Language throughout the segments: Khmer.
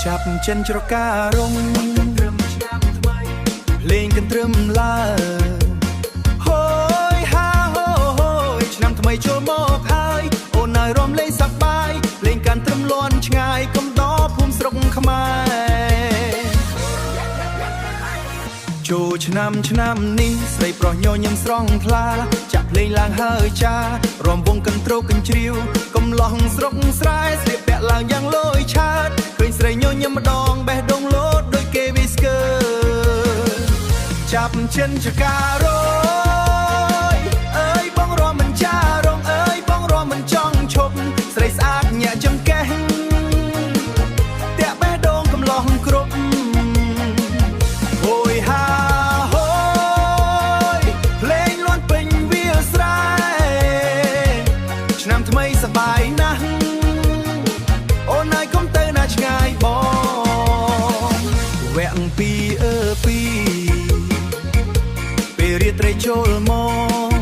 ចាប់ចិនច្រការងត្រឹមឆ្នាំថ្មីភ្លេងកន្ទ្រឹមឡើហូយហាហូហូយឆ្នាំថ្មីចូលមកហើយអូនហើយរំលេងសប្បាយភ្លេងកន្ទ្រឹមលាន់ឆ្ងាយកំដរភូមិស្រុកខ្មែរចូលឆ្នាំនេះស្រីប្រុសញញឹមស្រស់ថ្លាចាក់ភ្លេងឡើងហើយចារំវងកន្ទ្រោកកញ្ជ្រៀវកំឡោះស្រុកស្រែស្លៀកពាក់ឡើងយ៉ាងលយឆើតឃើញស្រីញញឹមម្ដងបេះដូងលោតដូចគេវីស្កើចាប់ចិនចការយអើយបងរំមិនចារងអើយបងរំមិនចង់ឈប់ស្រីស្អាតញាក់ចំកេះតាក់បេះដូងកំឡោះគ្រប់ថ្មីសបាយណាស់អូនហើយកុំទៅណាឆ្ងាយបងវគ្គពីពេលរាត្រីចូលមក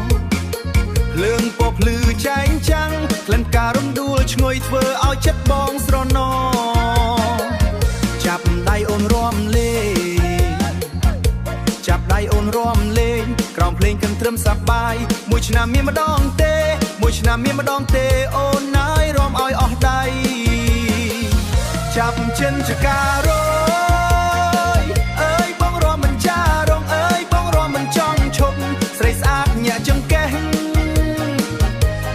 ភ្លើងពណ៌ភ្លឺចែងចាំងក្លិនការរំដួលឈ្ងុយធ្វើឲ្យចិត្តបងស្រណោចាប់ដៃអូនរំលេងចាប់ដៃអូនរំលេងក្រោមភ្លេងកន្ទ្រឹមសប្បាយមួយឆ្នាំមានម្ដងទេមួយឆ្នាំមានម្ដងទេអូនណាយរំឲ្យអស់ដៃចាប់ចិនចការយអើយបងរំមិនចារងអើយបងរំមិនចង់ឈប់ស្រីស្អាតញាក់ចង្កេះ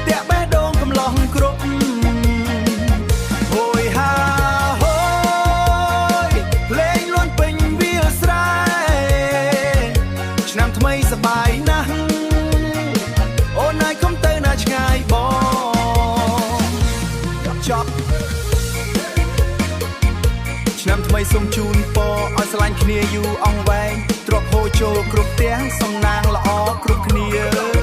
តាក់បេះដូងកំឡោះគ្រប់ហូយហាហូយភ្លេងលាន់ពេញវាលស្រែឆ្នាំថ្មីសប្បាយណាស់អូនហើយកុំទៅណាឆ្ងាយបងចប់ឆ្នាំថ្មីសូមជូនពរឲ្យស្រឡាញ់គ្នាយូរអង្វែងទ្រព្យហូរចូលគ្រប់ផ្ទះសំណាងល្អគ្រប់គ្នា